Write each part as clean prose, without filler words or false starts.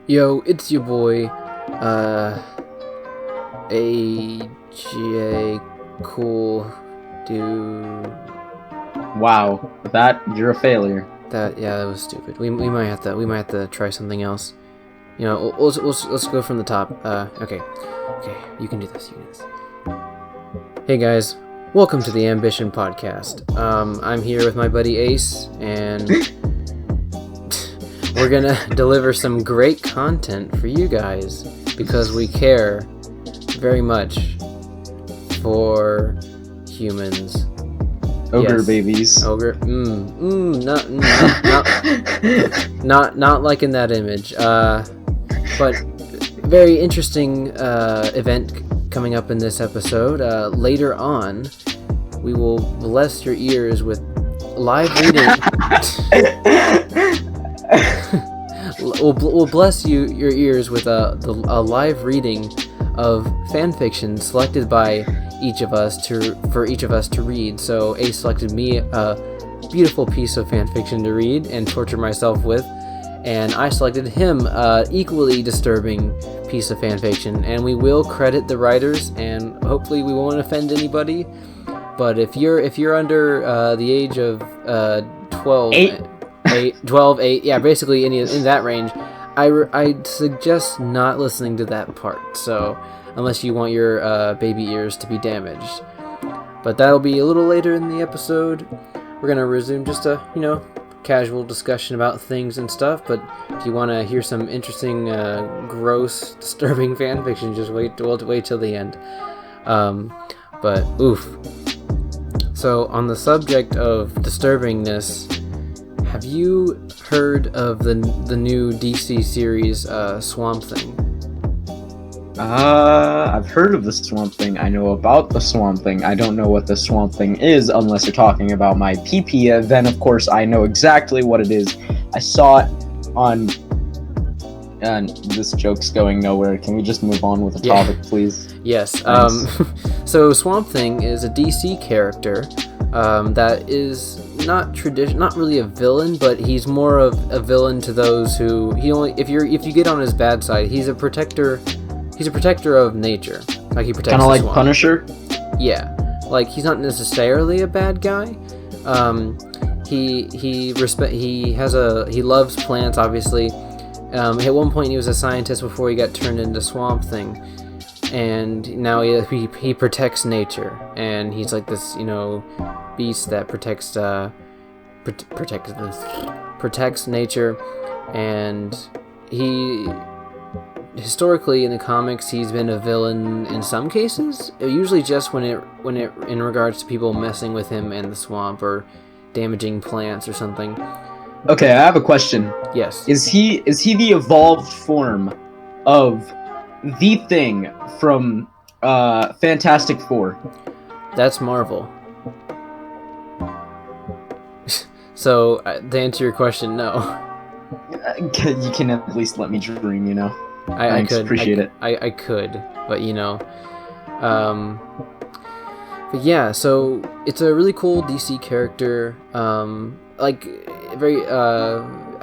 Yo, it's your boy, AJ Cool Dude. Wow, you're a failure. That was stupid. We might have to try something else. You know, let's go from the top. Okay, you can do this. Hey guys, welcome to the AM-bition podcast. I'm here with my buddy Ace, and we're gonna deliver some great content for you guys because we care very much for humans. Ogre babies. Ogre. Not like in that image. But very interesting event coming up in this episode. Later on, we will bless your ears with live reading. we'll bless your ears with a live reading of fanfiction selected by each of us for each of us to read. So Ace selected me a beautiful piece of fanfiction to read and torture myself with, and I selected him equally disturbing piece of fanfiction, and we will credit the writers, and hopefully we won't offend anybody. But if you're under the age of 12, 8, yeah, basically in that range, I'd suggest not listening to that part. So unless you want your baby ears to be damaged. But that'll be a little later in the episode. We're gonna resume just a casual discussion about things and stuff. But if you want to hear some interesting, gross, disturbing fanfiction, just wait till the end. But oof. So on the subject of disturbingness, have you heard of the new DC series Swamp Thing? I've heard of the Swamp Thing. I know about the Swamp Thing. I don't know what the Swamp Thing is unless you're talking about my PP. Then, of course, I know exactly what it is. I saw it on... And this joke's going nowhere. Can we just move on with the topic, please? Yes. So Swamp Thing is a DC character that is not really a villain, but he's more of a villain to those who... If you get on his bad side, he's a protector... He's a protector of nature. Like he protects. Kind of like swamp. Punisher. Yeah, like he's not necessarily a bad guy. He loves plants, obviously. At one point he was a scientist before he got turned into Swamp Thing, and now he protects nature, and he's like this beast that protects nature, and he. Historically, in the comics, he's been a villain in some cases. Usually, just when it in regards to people messing with him and the swamp or damaging plants or something. Okay, I have a question. Yes. Is he the evolved form of the Thing from Fantastic Four? That's Marvel. So, to answer your question, no. You can at least let me dream, I could appreciate it. I could, but but yeah, so it's a really cool DC character. I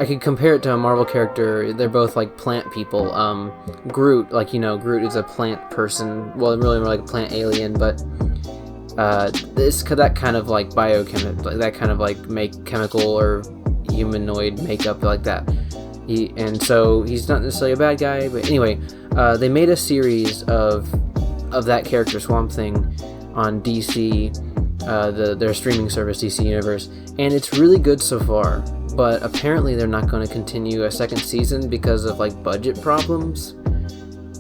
could compare it to a Marvel character. They're both like plant people. Groot, Groot is a plant person. Well, really more like a plant alien, but that kind of like biochemical, that kind of like chemical or humanoid makeup like that. So he's not necessarily a bad guy, but anyway, they made a series of that character Swamp Thing on DC, their streaming service DC Universe, and it's really good so far. But apparently they're not going to continue a second season because of like budget problems.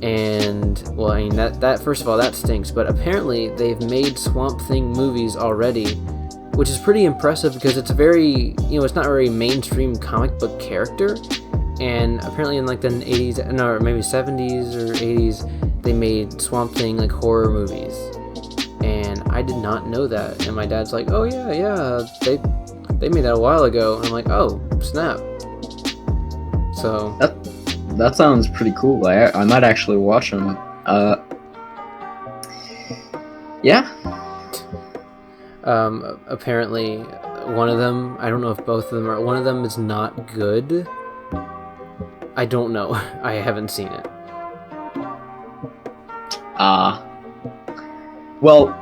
And well, I mean that first of all that stinks. But apparently they've made Swamp Thing movies already, which is pretty impressive because it's a very it's not a very mainstream comic book character. And apparently in like the 80s, or maybe 70s or 80s, they made Swamp Thing like horror movies. And I did not know that. And my dad's like, oh yeah, they made that a while ago. And I'm like, oh, snap. So that sounds pretty cool. I might actually watch them. Yeah. Apparently one of them, I don't know if both of them are, one of them is not good. I don't know. I haven't seen it. Well,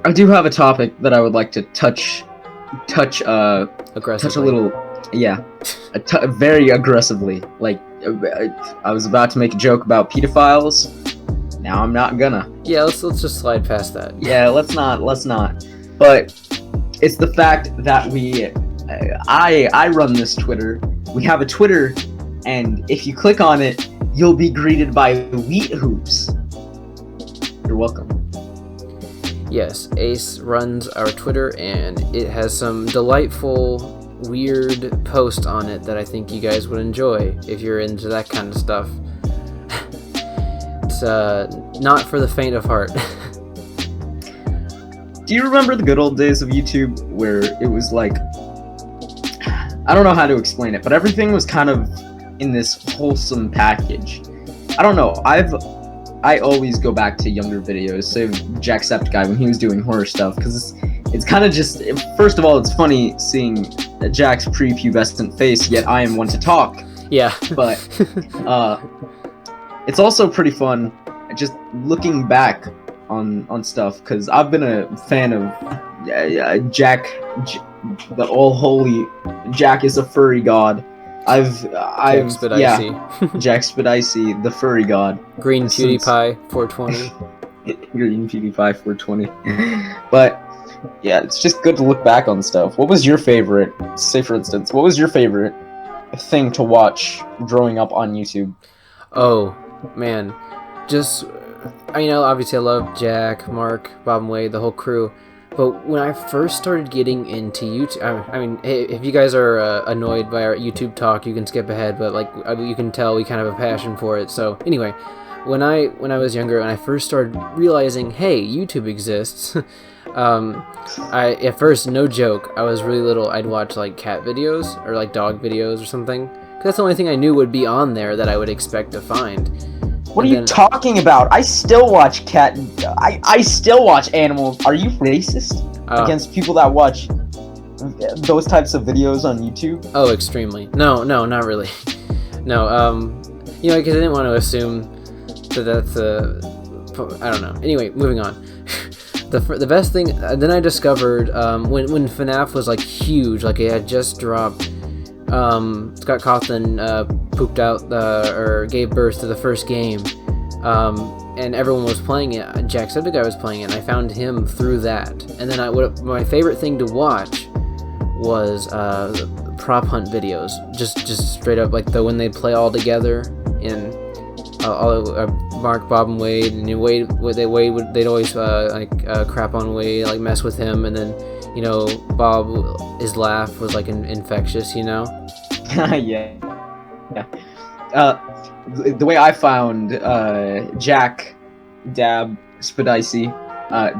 I do have a topic that I would like to touch Aggressively. touch a little, yeah, very aggressively. Like, I was about to make a joke about pedophiles. Now I'm not gonna. Yeah, let's just slide past that. Yeah, let's not. But it's the fact that I run this Twitter. We have a Twitter, and if you click on it, you'll be greeted by wheat hoops. You're welcome. Yes, Ace runs our Twitter, and it has some delightful, weird posts on it that I think you guys would enjoy if you're into that kind of stuff. It's not for the faint of heart. Do you remember the good old days of YouTube where it was like, I don't know how to explain it, but everything was kind of in this wholesome package. I don't know. I always go back to younger videos, say Jacksepticeye when he was doing horror stuff, because it's kind of just, first of all, it's funny seeing Jack's prepubescent face, yet I am one to talk. Yeah. But it's also pretty fun just looking back on stuff, because I've been a fan of Jack, the all holy Jack is a furry god. Jack Spedicy, the furry god. Green PewDiePie 420. Green PewDiePie 420. But yeah, it's just good to look back on stuff. What was your favorite? Say for instance, what was your favorite thing to watch growing up on YouTube? Oh man, just obviously I love Jack, Mark, Bob and Wade, the whole crew. But when I first started getting into YouTube, I mean, hey, if you guys are annoyed by our YouTube talk, you can skip ahead. But like you can tell, we kind of have a passion for it. So anyway, when I was younger and I first started realizing, hey, YouTube exists. I at first, no joke, I was really little. I'd watch like cat videos or like dog videos or something. 'Cause that's the only thing I knew would be on there that I would expect to find. What are you talking about? I still watch I still watch animals. Are you racist against people that watch those types of videos on YouTube? Oh, extremely. No, not really. No, because I didn't want to assume that that's I don't know. Anyway, moving on. The best thing, then I discovered when FNAF was like huge, like it had just dropped. Scott Cawthon pooped out or gave birth to the first game, and everyone was playing it. Jacksepticeye was playing it, and I found him through that. And then my favorite thing to watch was prop hunt videos, just straight up like when they play all together in Mark, Bob, and Wade, and they'd always crap on Wade, like mess with him, and then. Bob, his laugh was like infectious, Yeah. The way I found Jack, Dab, Spedicy,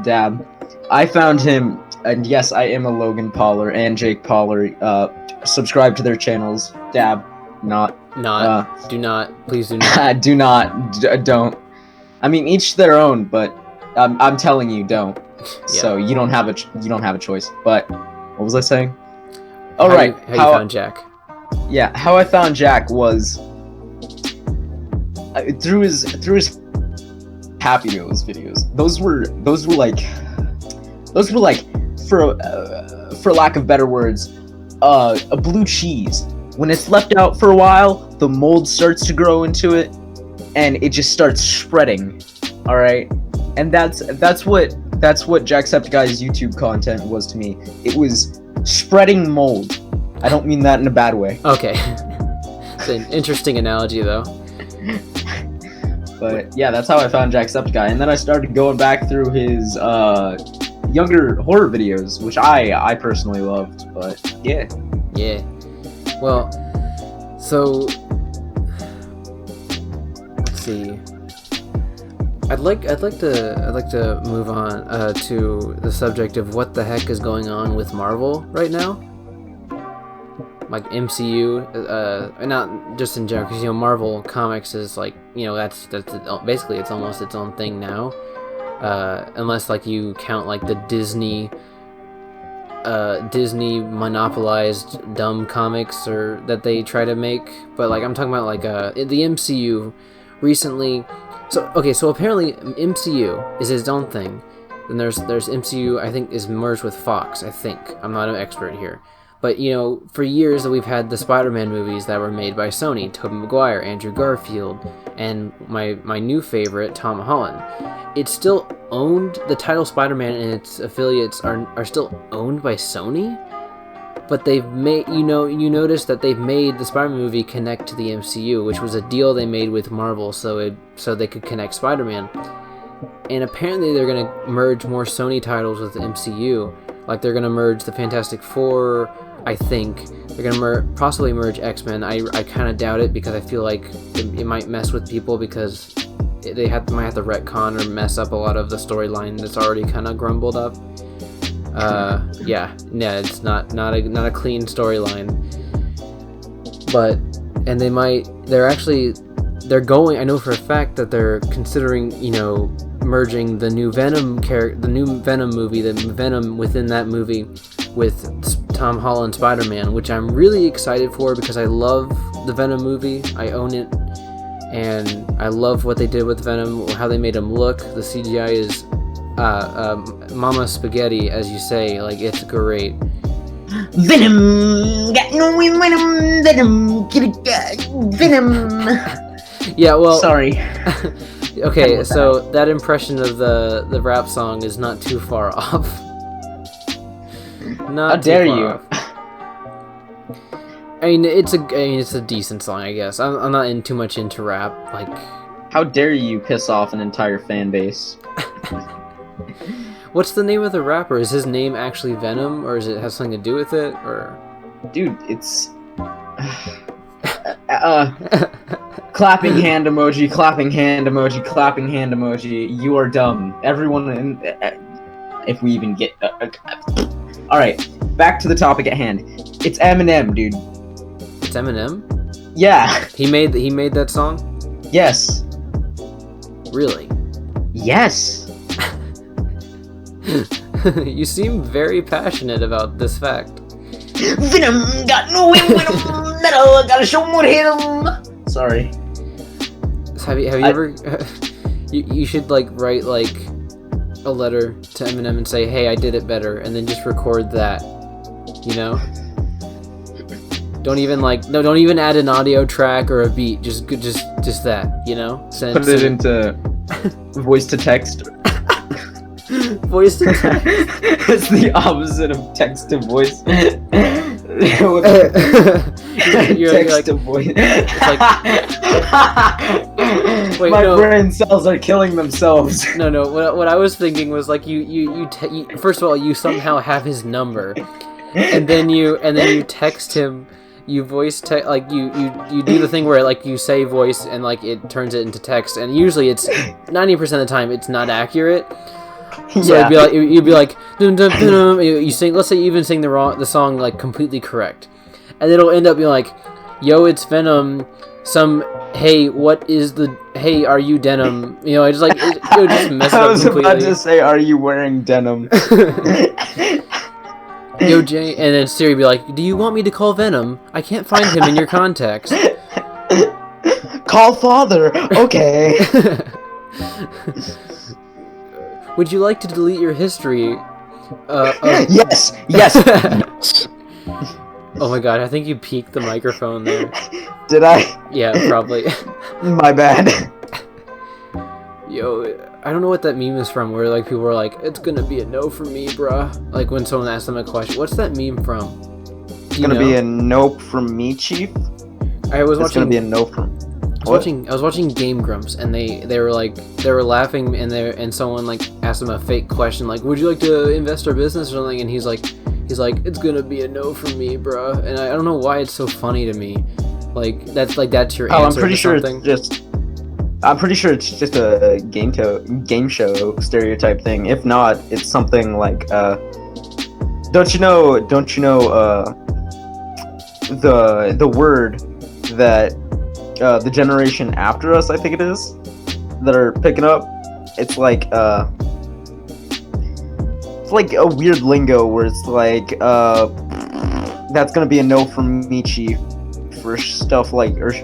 Dab, I found him, and yes, I am a Logan Pauler and Jake Pauler. Subscribe to their channels. Dab, do not, please do not. Don't. I mean, each their own, but I'm telling you, don't. Yeah. So you don't have a choice. But what was I saying? How you found Jack? Yeah, how I found Jack was through his Happy Meals videos. Those were like for lack of better words, a blue cheese. When it's left out for a while, the mold starts to grow into it, and it just starts spreading. All right, and that's what Jacksepticeye's YouTube content was to me. It was spreading mold. I don't mean that in a bad way. Okay. It's an interesting analogy, though. But yeah, that's how I found Jacksepticeye. And then I started going back through his younger horror videos, which I personally loved. But yeah. Yeah. Well, so let's see. I'd like to move on to the subject of what the heck is going on with Marvel right now, like MCU, and not just in general, because Marvel Comics is like that's basically it's almost its own thing now, unless like you count like the Disney Disney monopolized dumb comics or that they try to make, but like I'm talking about like the MCU recently. So apparently MCU is its own thing. Then there's MCU, I think, is merged with Fox. I think, I'm not an expert here, but you know, for years we've had the Spider-Man movies that were made by Sony, Tobey Maguire, Andrew Garfield, and my new favorite, Tom Holland. It's still owned, the title Spider-Man and its affiliates are still owned by Sony, but they've made, you notice that they've made the Spider-Man movie connect to the MCU, which was a deal they made with Marvel so they could connect Spider-Man. And apparently they're going to merge more Sony titles with the MCU. Like they're going to merge the Fantastic Four, I think. They're going to possibly merge X-Men. I kind of doubt it because I feel like it might mess with people because might have to retcon or mess up a lot of the storyline that's already kind of grumbled up. It's not a clean storyline. But, and they're going, I know for a fact that they're considering, merging the new Venom movie, the Venom within that movie with Tom Holland Spider-Man, which I'm really excited for because I love the Venom movie. I own it, and I love what they did with Venom, how they made him look. The CGI is mama spaghetti, as you say. Like, it's great. Venom, got no venom, Venom, Venom. Yeah, well, sorry. Okay, so that impression of the rap song is not too far off. How dare you? I mean, it's a decent song, I guess. I'm not too much into rap. Like, how dare you piss off an entire fan base? What's the name of the rapper? Is his name actually Venom, or does it have something to do with it? Or, dude, it's clapping hand emoji, clapping hand emoji, clapping hand emoji. You are dumb. Everyone, if we even get. All right, back to the topic at hand. It's Eminem, dude. It's Eminem? Yeah. He made that song? Yes. Really? Yes. You seem very passionate about this fact. Venom got no Venom metal. Gotta show more him. Sorry. Have you ever? You should write a letter to Eminem and say, "Hey, I did it better," and then just record that. Don't even add an audio track or a beat. Just that. Put it into voice to text. Voice to text. It's the opposite of text to voice. You're text to voice. Wait, my brain cells are killing themselves. No. What I was thinking was you first of all, you somehow have his number, and then you text him. You voice text, you do the thing where you say voice and it turns it into text, and usually it's 90% of the time it's not accurate. So yeah. you'd be like dun, dun, dun, dun, you sing. Let's say you even sing the song completely correct, and it'll end up being like, "Yo, it's Venom." Hey, what is the? Hey, are you denim? It's it would just mess it up completely. I was about to say, "Are you wearing denim?" Yo, Jay, and then Siri would be like, "Do you want me to call Venom? I can't find him in your contacts." Call father. Okay. Would you like to delete your history? Yes. Oh my god, I think you peaked the microphone there. Did I? Yeah, probably. My bad. Yo, I don't know what that meme is from, where people are like, "It's gonna be a no for me, bruh." When someone asks them a question. What's that meme from? It's gonna be a nope from me, Chief. It's gonna be a no from. I was watching Game Grumps, and they were laughing, and someone asked them a fake question would you like to invest our business or something, and he's like it's gonna be a no for me, bruh. And I don't know why it's so funny to me. That's your answer. I'm pretty sure it's just a game show stereotype thing. If not, it's something like don't you know the word that the generation after us, I think it is, that are picking up. It's like a weird lingo where it's like, that's gonna be a no from me, chief, for stuff like, or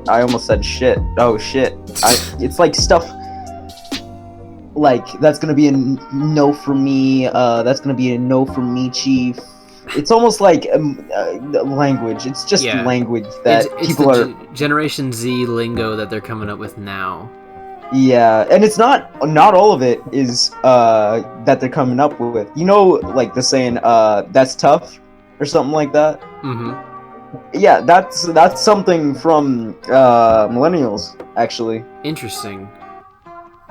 I almost said shit. Oh shit! It's like stuff like that's gonna be a no for me. That's gonna be a no from me, chief. It's almost like language. It's just language that it's people are. Generation Z lingo that they're coming up with now. Yeah, and it's not all of it is that they're coming up with. You know, like the saying "that's tough" or something like that. Mm-hmm. Yeah, that's something from millennials, actually. Interesting.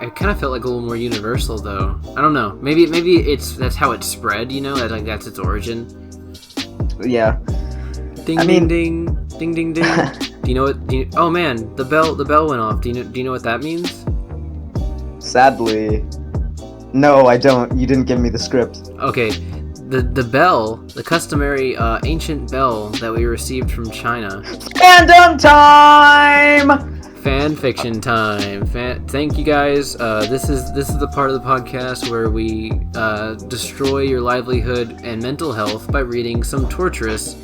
It kind of felt like a little more universal, though. I don't know. Maybe that's how it spread. You know, like that's its origin. Yeah. Ding ding ding ding ding ding. Do you know what? Oh man, the bell went off. Do you know what that means? Sadly, no, I don't. You didn't give me the script. Okay, the bell, the customary ancient bell that we received from China. Fandom time. Fan fiction time. Thank you guys. This is the part of the podcast where we destroy your livelihood and mental health by reading some torturous,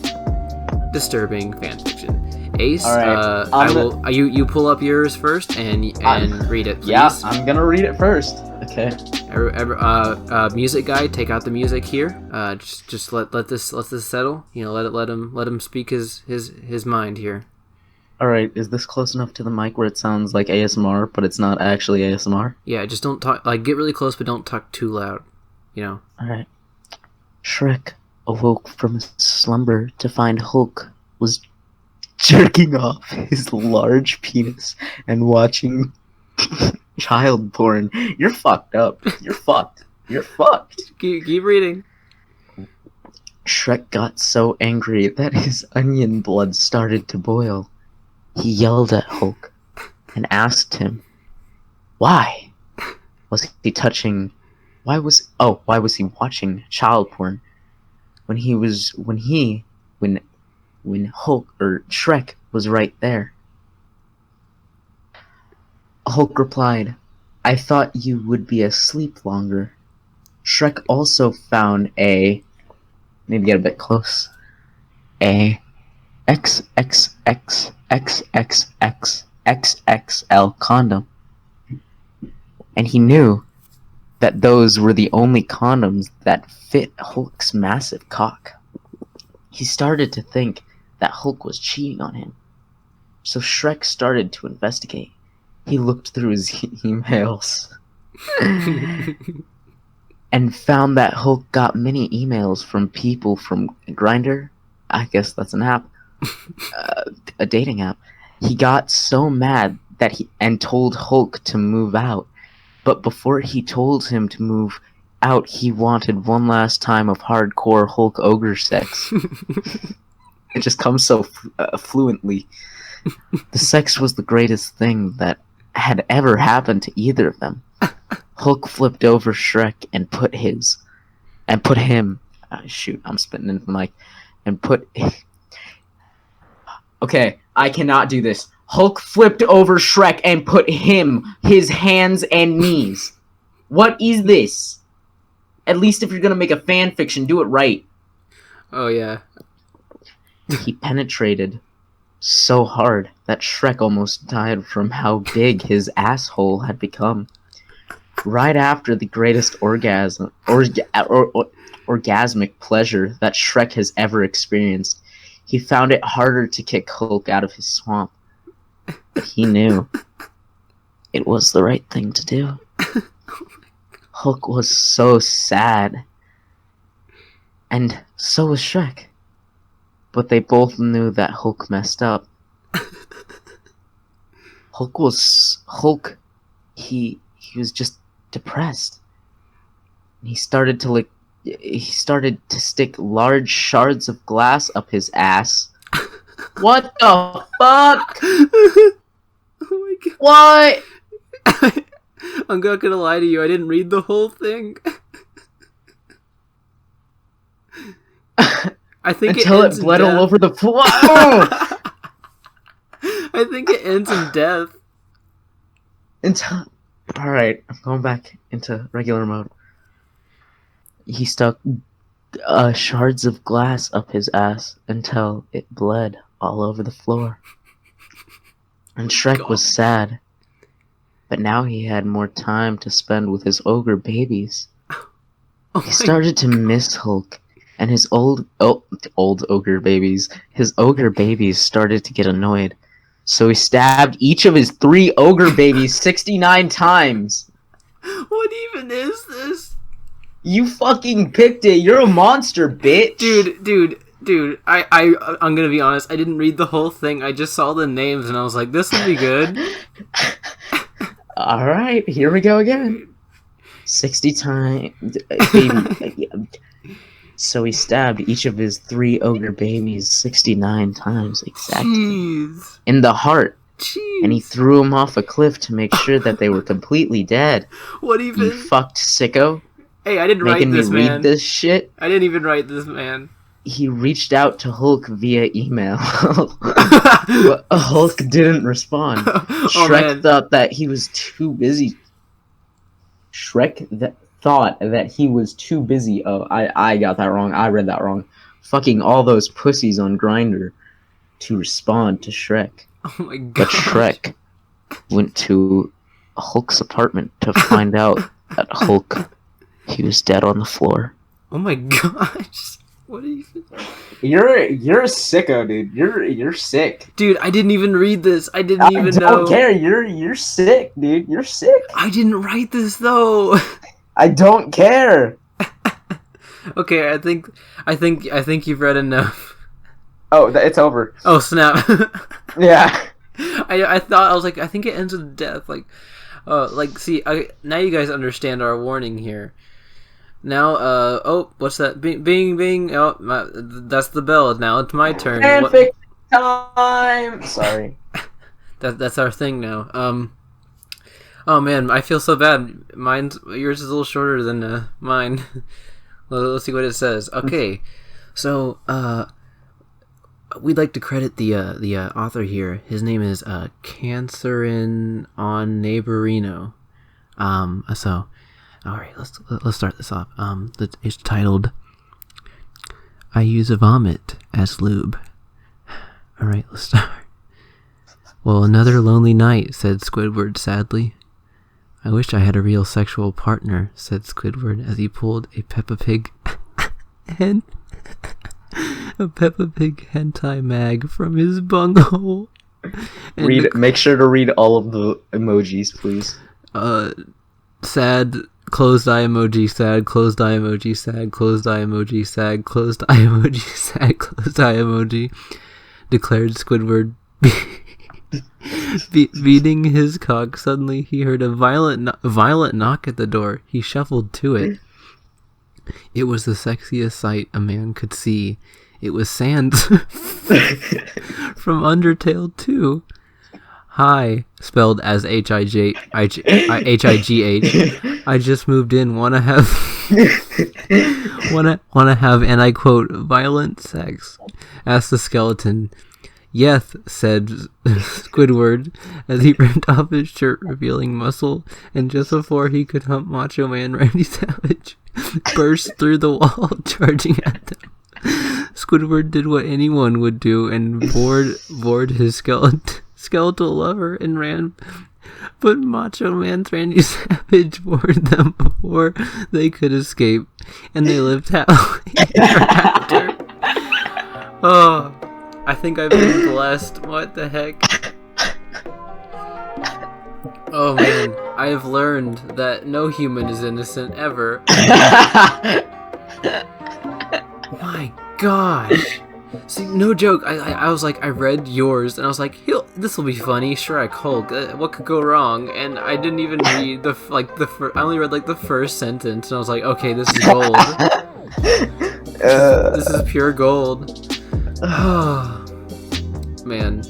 disturbing fan fiction. Ace, all right, you pull up yours first and read it, please. Yeah, I'm gonna read it first. Okay. Music guy, take out the music here. Just let this settle. You know, let him speak his mind here. All right, is this close enough to the mic where it sounds like ASMR, but it's not actually ASMR? Yeah, just don't talk. Like, get really close, but don't talk too loud. You know. All right. Shrek awoke from his slumber to find Hulk was jerking off his large penis and watching child porn. You're fucked up. You're fucked. You're fucked. Keep reading. Shrek got so angry that his onion blood started to boil. He yelled at Hulk and asked him, "Why was he touching? Why was he watching child porn when Hulk or Shrek was right there?" Hulk replied, "I thought you would be asleep longer." Shrek also found need to get a bit close. A XXXXXXXL condom. And he knew that those were the only condoms that fit Hulk's massive cock. He started to think that Hulk was cheating on him. So Shrek started to investigate. He looked through his emails and found that Hulk got many emails from people from Grindr. I guess that's an app. A dating app. He got so mad that he told Hulk to move out. But before he told him to move out, he wanted one last time of hardcore Hulk ogre sex. It just comes so fluently. The sex was the greatest thing that had ever happened to either of them. Hulk flipped over Shrek and put him. Shoot, I'm spitting into the mic. And put. Okay, I cannot do this. Hulk flipped over Shrek and put his hands and knees. What is this? At least if you're gonna make a fan fiction, do it right. Oh yeah. He penetrated so hard that Shrek almost died from how big his asshole had become. Right after the greatest orgasmic pleasure that Shrek has ever experienced, he found it harder to kick Hulk out of his swamp. But he knew it was the right thing to do. Hulk was so sad. And so was Shrek. But they both knew that Hulk messed up. He was just depressed. He started to stick large shards of glass up his ass. What the fuck? Oh my god. What? I'm not gonna lie to you, I didn't read the whole thing. I think Until it bled all over the floor. I think it ends in death. Alright, I'm going back into regular mode. he stuck shards of glass up his ass until it bled all over the floor. And Shrek was sad, but now he had more time to spend with his ogre babies. He started to miss Hulk, and his old ogre babies. His ogre babies started to get annoyed, so he stabbed each of his 3 ogre babies 69 times. What even is this? You fucking picked it. You're a monster, bitch. Dude, I'm gonna be honest, I didn't read the whole thing. I just saw the names and I was like, this will be good. Alright, here we go again. 60 times, baby. So he stabbed each of his 3 ogre babies 69 times exactly. Jeez. In the heart. Jeez. And he threw them off a cliff to make sure that they were completely dead. What even? You fucked sicko. Hey, I didn't write Making this, me man. read this shit. I didn't even write this, man. He reached out to Hulk via email. But Hulk didn't respond. Shrek thought that he was too busy. Thought that he was too busy. Oh, I got that wrong. I read that wrong. Fucking all those pussies on Grindr to respond to Shrek. Oh my god. But Shrek went to Hulk's apartment to find out that Hulk, he was dead on the floor. Oh my gosh. What are you? You're a sicko, dude. You're sick. Dude, I didn't even read this. I didn't even know. I don't care. You're sick, dude. You're sick. I didn't write this though. I don't care. Okay, I think you've read enough. Oh, it's over. Oh snap. Yeah. I thought, I was like, I think it ends with death. See, now you guys understand our warning here. Now, what's that? Bing, bing, bing. Oh, that's the bell. Now it's my turn. Fanfic time. Sorry. That's our thing now. Oh man, I feel so bad. Yours is a little shorter than mine. Let's see what it says. Okay, so we'd like to credit the author here. His name is Cancerin on Neighborino. So. Alright, let's start this off. It's titled, I Use a Vomit as Lube. Alright, let's start. Well, another lonely night, said Squidward sadly. I wish I had a real sexual partner, said Squidward as he pulled a Peppa Pig a Peppa Pig hentai mag from his bunghole. Make sure to read all of the emojis, please. Sad closed eye emoji, sad closed eye emoji, sad closed eye emoji, sad closed eye emoji, sad closed eye emoji, declared Squidward. Beating his cock, suddenly he heard a violent knock at the door. He shuffled to it. It was the sexiest sight a man could see. It was Sans from Undertale 2. Hi, spelled as H-I-G-H. I just moved in. Wanna have, and I quote, violent sex? Asked the skeleton. Yes, said Squidward as he ripped off his shirt, revealing muscle, and just before he could hump Macho Man Randy Savage, burst through the wall, charging at them. Squidward did what anyone would do and bored his skeletal lover and ran, but Macho Man Randy Savage bored them before they could escape, and they lived happily ever after. Oh, I think I've been blessed. What the heck? Oh man, I have learned that no human is innocent ever. My gosh. See, no joke. I was like, I read yours, and I was like, this will be funny. Shrek, Hulk. What could go wrong? And I didn't even read I only read like the first sentence, and I was like, okay, this is gold. This is pure gold. Oh, man.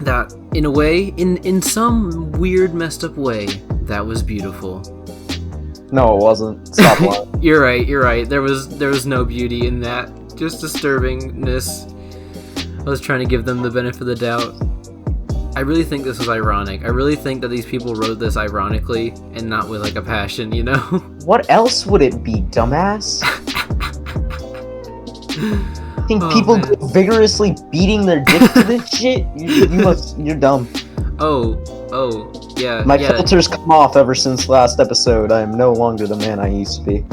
That, in a way, in some weird, messed up way, that was beautiful. No, it wasn't. Stop lying. You're right. There was no beauty in that. Just disturbingness. I was trying to give them the benefit of the doubt. I really think this was ironic. I really think that these people wrote this ironically and not with like a passion, you know? What else would it be, dumbass? I think people man. go vigorously beating their dick to this shit? You're dumb. Oh, yeah. My yeah. filter's come off ever since last episode. I am no longer the man I used to be.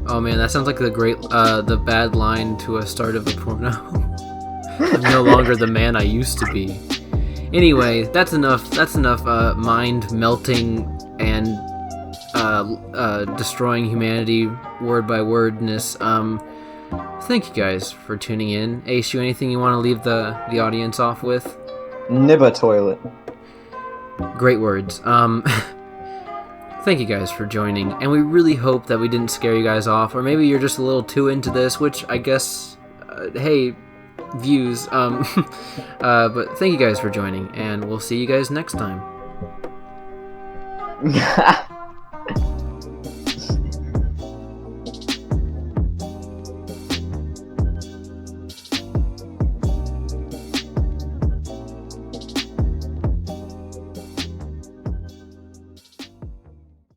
Oh man, that sounds like the bad line to a start of a porno. I'm no longer the man I used to be. Anyway, that's enough mind melting and destroying humanity word by wordness. Thank you guys for tuning in. Ace, you anything you want to leave the audience off with? Nibba toilet. Great words. Thank you guys for joining, and we really hope that we didn't scare you guys off, or maybe you're just a little too into this, which I guess, hey, views. But thank you guys for joining, and we'll see you guys next time.